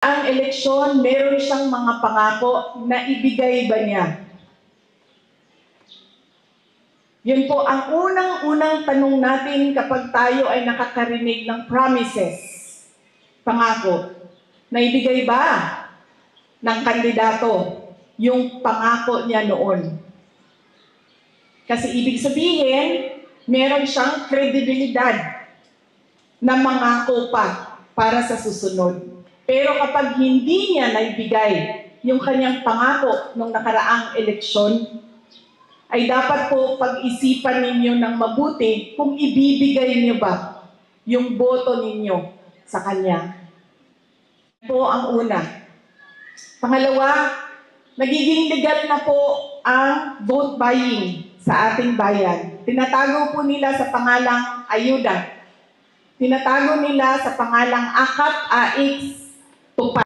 Ang eleksyon, meron siyang mga pangako na ibigay ba niya? Yun po ang unang-unang tanong natin kapag tayo ay nakakarinig ng promises, pangako. Naibigay ba ng kandidato yung pangako niya noon? Kasi ibig sabihin, meron siyang kredibilidad na mangako pa para sa susunod. Pero kapag hindi niya naibigay yung kanyang pangako nung nakaraang eleksyon, ay dapat po pag-isipan ninyo ng mabuti kung ibibigay niyo ba yung boto ninyo sa kanya. Po ang una. Pangalawa, nagiging legal na po ang vote buying sa ating bayan. Tinatago po nila sa pangalang ayuda. Tinatago nila sa pangalang AKAP, AX, TUPAD.